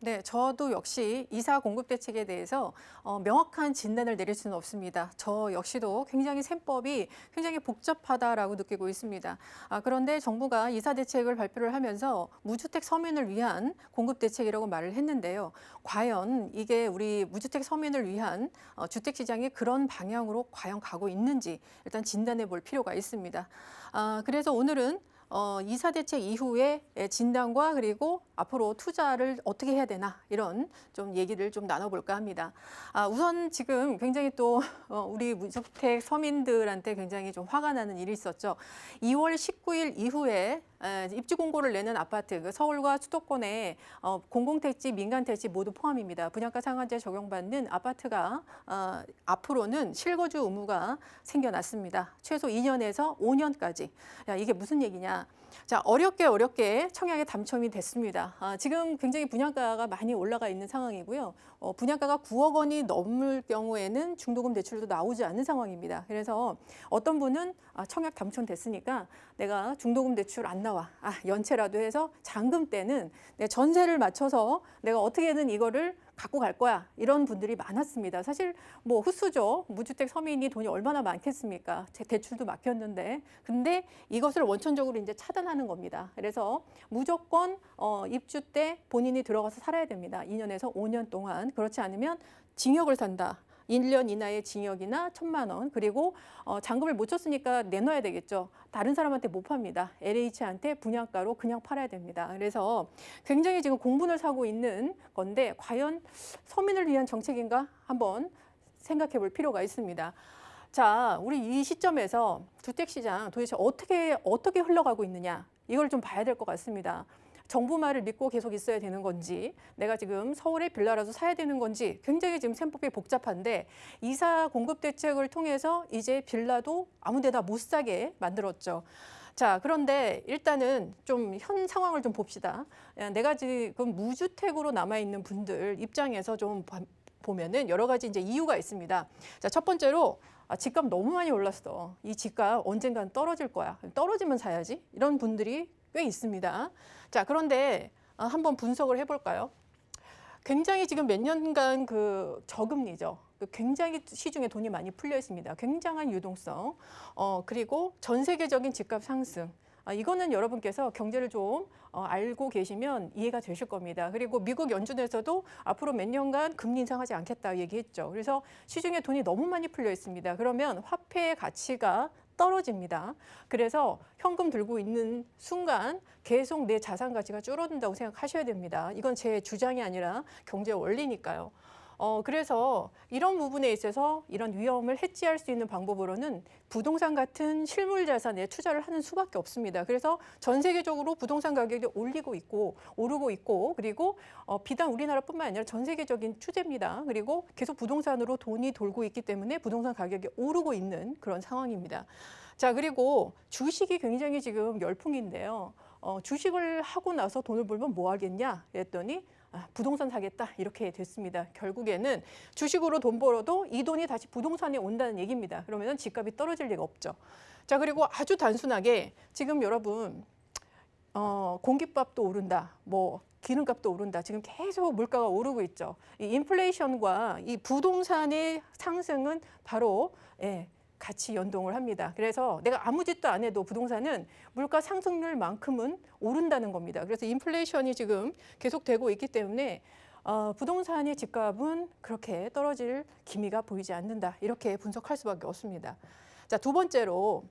네, 저도 역시 이사 공급 대책에 대해서 명확한 진단을 내릴 수는 없습니다. 저 역시도 굉장히 셈법이 굉장히 복잡하다라고 느끼고 있습니다. 그런데 정부가 이사 대책을 발표를 하면서 무주택 서민을 위한 공급 대책이라고 말을 했는데요. 과연 이게 우리 무주택 서민을 위한 주택 시장이 그런 방향으로 과연 가고 있는지 일단 진단해 볼 필요가 있습니다. 그래서 오늘은 이사 대책 이후에 진단과 그리고 앞으로 투자를 어떻게 해야 되나 이런 좀 얘기를 좀 나눠볼까 합니다. 우선 지금 굉장히 또 우리 무주택 서민들한테 굉장히 좀 화가 나는 일이 있었죠. 2월 19일 이후에 입주 공고를 내는 아파트, 서울과 수도권에 공공택지, 민간택지 모두 포함입니다. 분양가 상한제 적용받는 아파트가 앞으로는 실거주 의무가 생겨났습니다. 최소 2년에서 5년까지. 야, 이게 무슨 얘기냐? 자, 어렵게 청약에 당첨이 됐습니다. 지금 굉장히 분양가가 많이 올라가 있는 상황이고요. 분양가가 9억 원이 넘을 경우에는 중도금 대출도 나오지 않는 상황입니다. 그래서 어떤 분은 청약 당첨됐으니까 내가 중도금 대출 안 나와. 연체라도 해서 잔금 때는 내 전세를 맞춰서 내가 어떻게든 이거를 갖고 갈 거야. 이런 분들이 많았습니다. 사실 뭐 흡수죠. 무주택 서민이 돈이 얼마나 많겠습니까? 제 대출도 막혔는데. 근데 이것을 원천적으로 이제 차단하는 겁니다. 그래서 무조건 입주 때 본인이 들어가서 살아야 됩니다. 2년에서 5년 동안. 그렇지 않으면 징역을 산다. 1년 이내의 징역이나 1,000만 원, 그리고 잔금을 못 쳤으니까 내놔야 되겠죠. 다른 사람한테 못 팝니다. LH한테 분양가로 그냥 팔아야 됩니다. 그래서 굉장히 지금 공분을 사고 있는 건데 과연 서민을 위한 정책인가 한번 생각해 볼 필요가 있습니다. 자, 우리 이 시점에서 주택시장 도대체 어떻게 흘러가고 있느냐 이걸 좀 봐야 될 것 같습니다. 정부 말을 믿고 계속 있어야 되는 건지, 내가 지금 서울에 빌라라도 사야 되는 건지 굉장히 지금 셈법이 복잡한데 이사 공급 대책을 통해서 이제 빌라도 아무 데나 못 사게 만들었죠. 자, 그런데 일단은 좀 현 상황을 좀 봅시다. 내가 지금 무주택으로 남아있는 분들 입장에서 좀 보면은 여러 가지 이제 이유가 있습니다. 자, 첫 번째로 집값 너무 많이 올랐어. 이 집값 언젠간 떨어질 거야. 떨어지면 사야지. 이런 분들이 꽤 있습니다. 자, 그런데 한번 분석을 해볼까요? 굉장히 지금 몇 년간 그 저금리죠. 굉장히 시중에 돈이 많이 풀려 있습니다. 굉장한 유동성, 그리고 전 세계적인 집값 상승. 이거는 여러분께서 경제를 좀 알고 계시면 이해가 되실 겁니다. 그리고 미국 연준에서도 앞으로 몇 년간 금리 인상하지 않겠다 얘기했죠. 그래서 시중에 돈이 너무 많이 풀려 있습니다. 그러면 화폐의 가치가 떨어집니다. 그래서 현금 들고 있는 순간 계속 내 자산 가치가 줄어든다고 생각하셔야 됩니다. 이건 제 주장이 아니라 경제 원리니까요. 그래서 이런 부분에 있어서 이런 위험을 해지할 수 있는 방법으로는 부동산 같은 실물 자산에 투자를 하는 수밖에 없습니다. 그래서 전 세계적으로 부동산 가격이 오르고 있고, 그리고 비단 우리나라뿐만 아니라 전 세계적인 추세입니다. 그리고 계속 부동산으로 돈이 돌고 있기 때문에 부동산 가격이 오르고 있는 그런 상황입니다. 자, 그리고 주식이 굉장히 지금 열풍인데요. 주식을 하고 나서 돈을 벌면 뭐 하겠냐 했더니 부동산 사겠다 이렇게 됐습니다. 결국에는 주식으로 돈 벌어도 이 돈이 다시 부동산에 온다는 얘기입니다. 그러면 집값이 떨어질 리가 없죠. 자, 그리고 아주 단순하게 지금 여러분 공깃밥도 오른다, 뭐 기름값도 오른다. 지금 계속 물가가 오르고 있죠. 이 인플레이션과 이 부동산의 상승은 바로 같이 연동을 합니다. 그래서 내가 아무 짓도 안 해도 부동산은 물가 상승률만큼은 오른다는 겁니다. 그래서 인플레이션이 지금 계속되고 있기 때문에 부동산의 집값은 그렇게 떨어질 기미가 보이지 않는다. 이렇게 분석할 수밖에 없습니다. 자, 두 번째로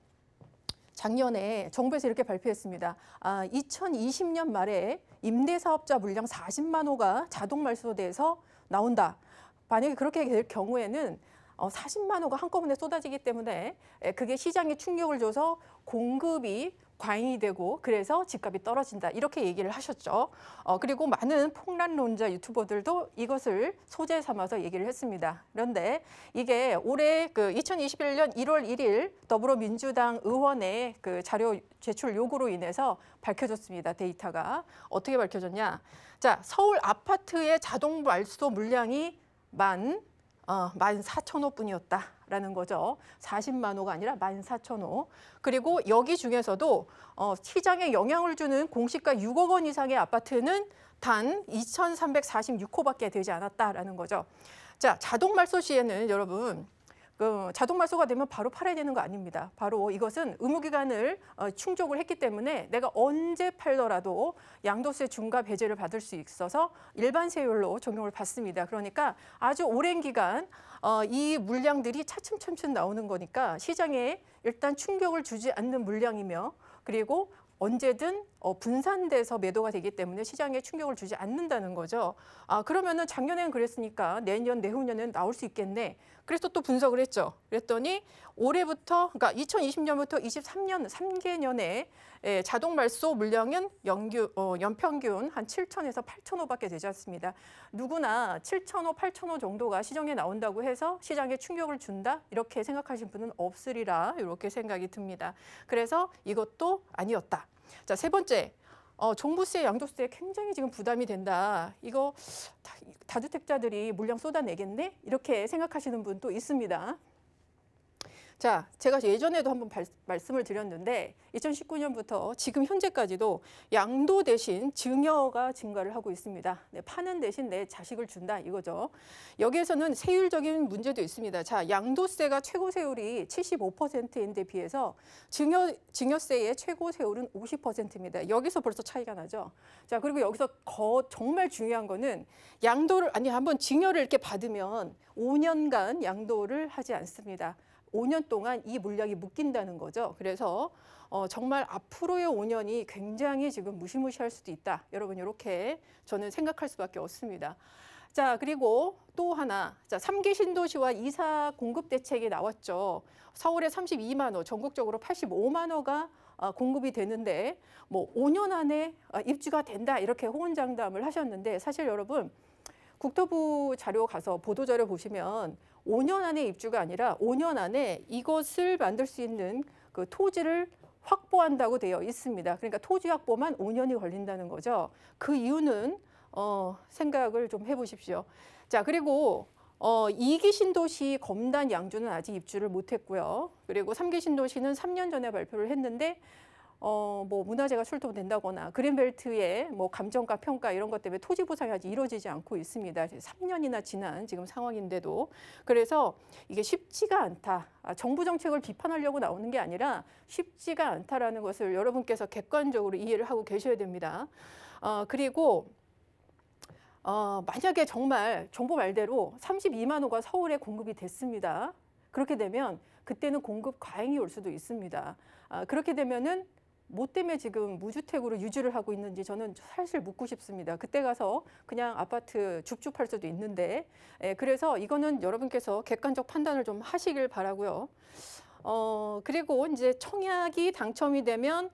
작년에 정부에서 이렇게 발표했습니다. 2020년 말에 임대사업자 물량 40만 호가 자동 말소돼서 나온다. 만약에 그렇게 될 경우에는 40만 호가 한꺼번에 쏟아지기 때문에 그게 시장에 충격을 줘서 공급이 과잉이 되고 그래서 집값이 떨어진다. 이렇게 얘기를 하셨죠. 그리고 많은 폭락론자 유튜버들도 이것을 소재 삼아서 얘기를 했습니다. 그런데 이게 올해 그 2021년 1월 1일 더불어민주당 의원의 그 자료 제출 요구로 인해서 밝혀졌습니다. 데이터가. 어떻게 밝혀졌냐. 자, 서울 아파트의 자동 말소 물량이 14,000호뿐이었다. 라는 거죠. 40만 호가 아니라 14,000호. 그리고 여기 중에서도 시장에 영향을 주는 공시가 6억 원 이상의 아파트는 단 2,346호밖에 되지 않았다라는 거죠. 자, 자동 말소 시에는 여러분 자동 말소가 되면 바로 팔아야 되는 거 아닙니다. 바로 이것은 의무기간을 충족을 했기 때문에 내가 언제 팔더라도 양도세 중과 배제를 받을 수 있어서 일반 세율로 적용을 받습니다. 그러니까 아주 오랜 기간 이 물량들이 차츰차츰 나오는 거니까 시장에 일단 충격을 주지 않는 물량이며 그리고 언제든 분산돼서 매도가 되기 때문에 시장에 충격을 주지 않는다는 거죠. 그러면은 작년에는 그랬으니까 내년, 내후년에는 나올 수 있겠네. 그래서 또 분석을 했죠. 그랬더니 올해부터, 그러니까 2020년부터 23년 3개년에 자동 말소 물량은 연평균 한 7,000에서 8,000호밖에 되지 않습니다. 누구나 7,000호, 8,000호 정도가 시장에 나온다고 해서 시장에 충격을 준다? 이렇게 생각하신 분은 없으리라 이렇게 생각이 듭니다. 그래서 이것도 아니었다. 자, 세 번째. 종부세, 양도세 굉장히 지금 부담이 된다. 이거 다주택자들이 물량 쏟아내겠네? 이렇게 생각하시는 분도 있습니다. 자, 제가 예전에도 한번 말씀을 드렸는데 2019년부터 지금 현재까지도 양도 대신 증여가 증가를 하고 있습니다. 네, 파는 대신 내 자식을 준다 이거죠. 여기에서는 세율적인 문제도 있습니다. 자, 양도세가 최고 세율이 75%인데 비해서 증여세의 최고 세율은 50%입니다. 여기서 벌써 차이가 나죠. 자, 그리고 여기서 정말 중요한 거는 양도를 한번 증여를 이렇게 받으면 5년간 양도를 하지 않습니다. 5년 동안 이 물량이 묶인다는 거죠. 그래서 정말 앞으로의 5년이 굉장히 지금 무시무시할 수도 있다. 여러분 이렇게 저는 생각할 수밖에 없습니다. 자, 그리고 또 하나, 자, 3기 신도시와 이사 공급 대책이 나왔죠. 서울에 32만 호, 전국적으로 85만 호가 공급이 되는데 뭐 5년 안에 입주가 된다 이렇게 호언장담을 하셨는데 사실 여러분 국토부 자료 가서 보도자료 보시면 5년 안에 입주가 아니라 5년 안에 이것을 만들 수 있는 그 토지를 확보한다고 되어 있습니다. 그러니까 토지 확보만 5년이 걸린다는 거죠. 그 이유는 생각을 좀 해보십시오. 자, 그리고 2기 신도시 검단 양주는 아직 입주를 못했고요. 그리고 3기 신도시는 3년 전에 발표를 했는데 뭐 문화재가 출토된다거나 그린벨트의 뭐 감정가 평가 이런 것 때문에 토지 보상이 아직 이루어지지 않고 있습니다. 3년이나 지난 지금 상황인데도 그래서 이게 쉽지가 않다. 정부 정책을 비판하려고 나오는 게 아니라 쉽지가 않다라는 것을 여러분께서 객관적으로 이해를 하고 계셔야 됩니다. 그리고 만약에 정말 정부 말대로 32만 호가 서울에 공급이 됐습니다. 그렇게 되면 그때는 공급 과잉이 올 수도 있습니다. 그렇게 되면은 뭐 때문에 지금 무주택으로 유지를 하고 있는지 저는 사실 묻고 싶습니다. 그때 가서 그냥 아파트 줍줍할 수도 있는데 그래서 이거는 여러분께서 객관적 판단을 좀 하시길 바라고요. 그리고 이제 청약이 당첨이 되면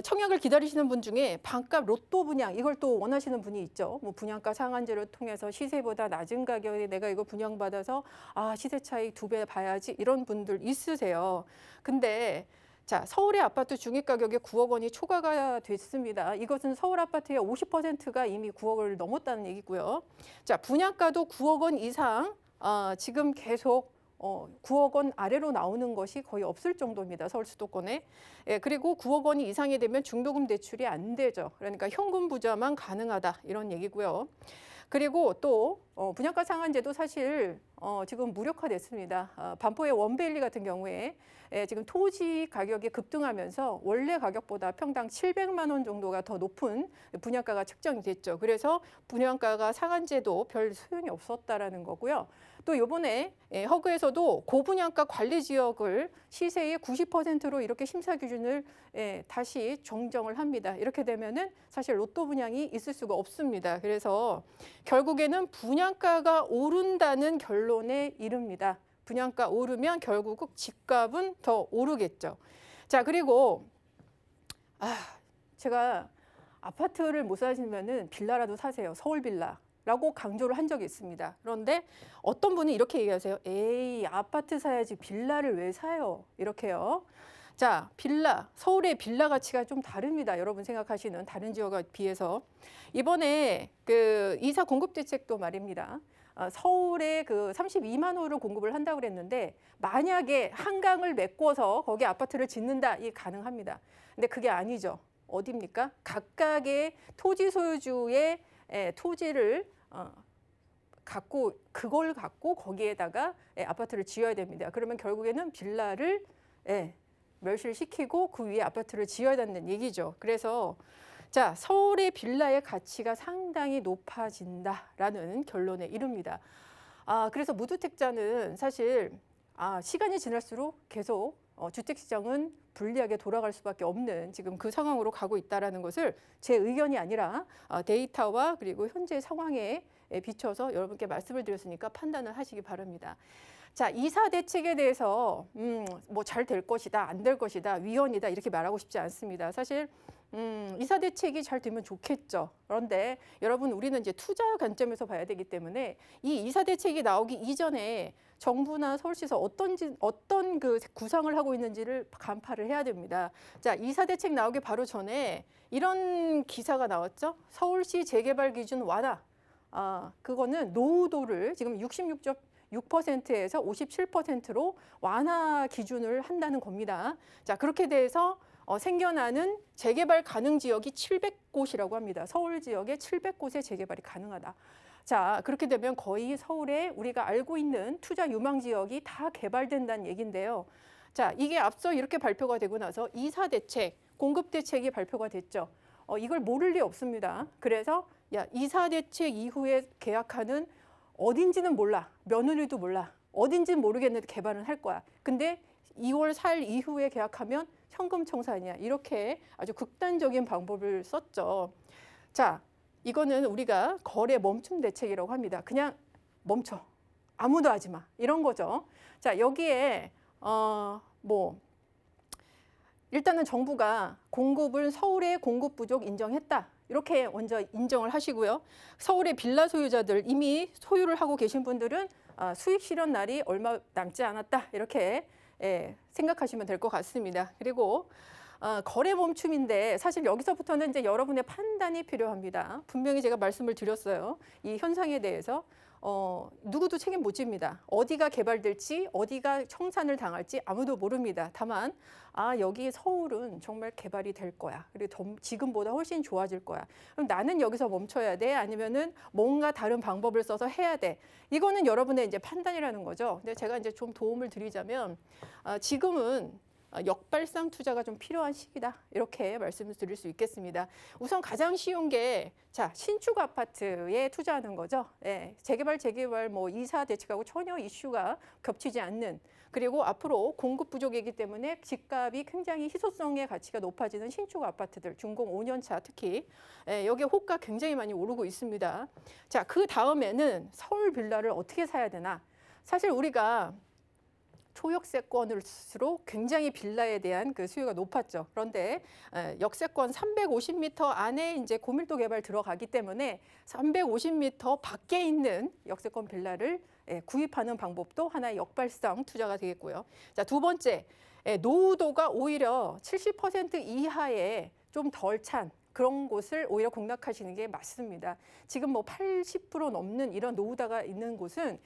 청약을 기다리시는 분 중에 반값 로또 분양 이걸 또 원하시는 분이 있죠. 뭐 분양가 상한제를 통해서 시세보다 낮은 가격에 내가 이거 분양받아서 시세 차익 2배 봐야지 이런 분들 있으세요. 근데 자, 서울의 아파트 중위 가격이 9억 원이 초과가 됐습니다. 이것은 서울 아파트의 50%가 이미 9억을 넘었다는 얘기고요. 자, 분양가도 9억 원 이상 지금 계속 9억 원 아래로 나오는 것이 거의 없을 정도입니다. 서울 수도권에. 그리고 9억 원이 이상이 되면 중도금 대출이 안 되죠. 그러니까 현금 부자만 가능하다 이런 얘기고요. 그리고 또 분양가 상한제도 사실 지금 무력화됐습니다. 반포의 원베일리 같은 경우에 지금 토지 가격이 급등하면서 원래 가격보다 평당 700만 원 정도가 더 높은 분양가가 책정이 됐죠. 그래서 분양가가 상한제도 별 소용이 없었다라는 거고요. 또 이번에 허그에서도 고분양가 관리 지역을 시세의 90%로 이렇게 심사 기준을 다시 정정을 합니다. 이렇게 되면은 사실 로또 분양이 있을 수가 없습니다. 그래서 결국에는 분양가가 오른다는 결론에 이릅니다. 분양가 오르면 결국 집값은 더 오르겠죠. 자, 그리고 제가 아파트를 못 사시면은 빌라라도 사세요. 서울 빌라. 라고 강조를 한 적이 있습니다. 그런데 어떤 분은 이렇게 얘기하세요. 에이, 아파트 사야지 빌라를 왜 사요? 이렇게요. 자, 빌라, 서울의 빌라 가치가 좀 다릅니다. 여러분 생각하시는 다른 지역에 비해서. 이번에 그 이사 공급 대책도 말입니다. 서울에 그 32만 호를 공급을 한다고 그랬는데 만약에 한강을 메꿔서 거기 아파트를 짓는다, 이게 가능합니다. 근데 그게 아니죠. 어디입니까? 각각의 토지 소유주의 토지를 그걸 갖고 거기에다가 아파트를 지어야 됩니다. 그러면 결국에는 빌라를 멸실시키고 그 위에 아파트를 지어야 된다는 얘기죠. 그래서 자, 서울의 빌라의 가치가 상당히 높아진다라는 결론에 이릅니다. 그래서 무주택자는 사실 시간이 지날수록 계속 주택시장은 불리하게 돌아갈 수밖에 없는 지금 그 상황으로 가고 있다는 것을 제 의견이 아니라 데이터와 그리고 현재 상황에 비춰서 여러분께 말씀을 드렸으니까 판단을 하시기 바랍니다. 자, 이사 대책에 대해서 뭐 잘 될 것이다, 안 될 것이다, 위헌이다 이렇게 말하고 싶지 않습니다. 사실 이사 대책이 잘 되면 좋겠죠. 그런데 여러분, 우리는 이제 투자 관점에서 봐야 되기 때문에 이 이사 대책이 나오기 이전에 정부나 서울시에서 어떤 그 구상을 하고 있는지를 간파를 해야 됩니다. 자, 이사 대책 나오기 바로 전에 이런 기사가 나왔죠. 서울시 재개발 기준 완화. 그거는 노후도를 지금 66.6%에서 57%로 완화 기준을 한다는 겁니다. 자, 그렇게 돼서 생겨나는 재개발 가능 지역이 700곳이라고 합니다. 서울 지역에 700곳의 재개발이 가능하다. 자, 그렇게 되면 거의 서울에 우리가 알고 있는 투자 유망 지역이 다 개발된다는 얘기인데요. 자, 이게 앞서 이렇게 발표가 되고 나서 이사 대책, 공급 대책이 발표가 됐죠. 이걸 모를 리 없습니다. 그래서 이사 대책 이후에 계약하는 어딘지는 몰라, 며느리도 몰라, 어딘지는 모르겠는데 개발은 할 거야. 근데 2월 4일 이후에 계약하면 현금 청산이야. 이렇게 아주 극단적인 방법을 썼죠. 자, 이거는 우리가 거래 멈춤 대책이라고 합니다. 그냥 멈춰, 아무도 하지 마, 이런 거죠. 자, 여기에 일단은 정부가 공급을 서울의 공급 부족 인정했다. 이렇게 먼저 인정을 하시고요. 서울의 빌라 소유자들, 이미 소유를 하고 계신 분들은 수익 실현 날이 얼마 남지 않았다. 이렇게 생각하시면 될 것 같습니다. 그리고 거래 멈춤인데 사실 여기서부터는 이제 여러분의 판단이 필요합니다. 분명히 제가 말씀을 드렸어요. 이 현상에 대해서 누구도 책임 못 집니다. 어디가 개발될지, 어디가 청산을 당할지 아무도 모릅니다. 다만 여기 서울은 정말 개발이 될 거야. 그리고 지금보다 훨씬 좋아질 거야. 그럼 나는 여기서 멈춰야 돼? 아니면은 뭔가 다른 방법을 써서 해야 돼? 이거는 여러분의 이제 판단이라는 거죠. 근데 제가 이제 좀 도움을 드리자면 지금은 역발상 투자가 좀 필요한 시기다. 이렇게 말씀을 드릴 수 있겠습니다. 우선 가장 쉬운 게 신축 아파트에 투자하는 거죠. 재개발 뭐 이사 대책하고 전혀 이슈가 겹치지 않는, 그리고 앞으로 공급 부족이기 때문에 집값이 굉장히 희소성의 가치가 높아지는 신축 아파트들, 준공 5년 차 특히 여기 호가 굉장히 많이 오르고 있습니다. 자, 그 다음에는 서울 빌라를 어떻게 사야 되나? 사실 우리가 초역세권일수록 굉장히 빌라에 대한 그 수요가 높았죠. 그런데 역세권 350m 안에 이제 고밀도 개발 들어가기 때문에 350m 밖에 있는 역세권 빌라를 구입하는 방법도 하나의 역발상 투자가 되겠고요. 자, 두 번째, 노후도가 오히려 70% 이하에 좀 덜 찬 그런 곳을 오히려 공략하시는 게 맞습니다. 지금 뭐 80% 넘는 이런 노후도가 있는 곳은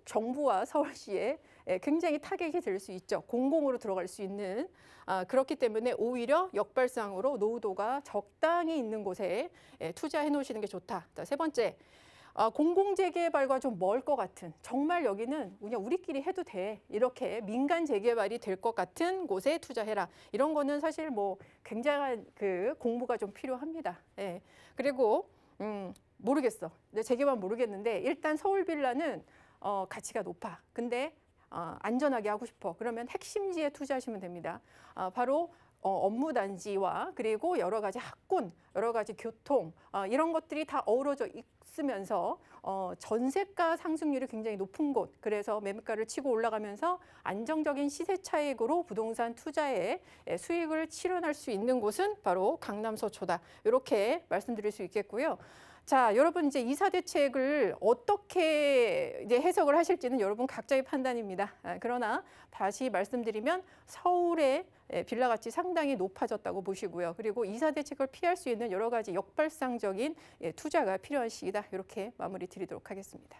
정부와 서울시에 굉장히 타격이 될 수 있죠. 공공으로 들어갈 수 있는. 그렇기 때문에 오히려 역발상으로 노후도가 적당히 있는 곳에 투자해 놓으시는 게 좋다. 자, 세 번째, 공공재개발과 좀 멀 것 같은, 정말 여기는 그냥 우리끼리 해도 돼, 이렇게 민간 재개발이 될 것 같은 곳에 투자해라. 이런 거는 사실 뭐 굉장한 그 공부가 좀 필요합니다. 그리고 모르겠어. 재개발 모르겠는데 일단 서울 빌라는 가치가 높아. 근데 안전하게 하고 싶어. 그러면 핵심지에 투자하시면 됩니다. 바로 업무 단지와 그리고 여러 가지 학군, 여러 가지 교통 이런 것들이 다 어우러져 있으면서 전세가 상승률이 굉장히 높은 곳, 그래서 매물가를 치고 올라가면서 안정적인 시세 차익으로 부동산 투자에 수익을 실현할 수 있는 곳은 바로 강남 서초다. 이렇게 말씀드릴 수 있겠고요. 자, 여러분 이제 이사 대책을 어떻게 이제 해석을 하실지는 여러분 각자의 판단입니다. 그러나 다시 말씀드리면 서울의 빌라 가치 상당히 높아졌다고 보시고요. 그리고 이사 대책을 피할 수 있는 여러 가지 역발상적인 투자가 필요한 시기다. 이렇게 마무리 드리도록 하겠습니다.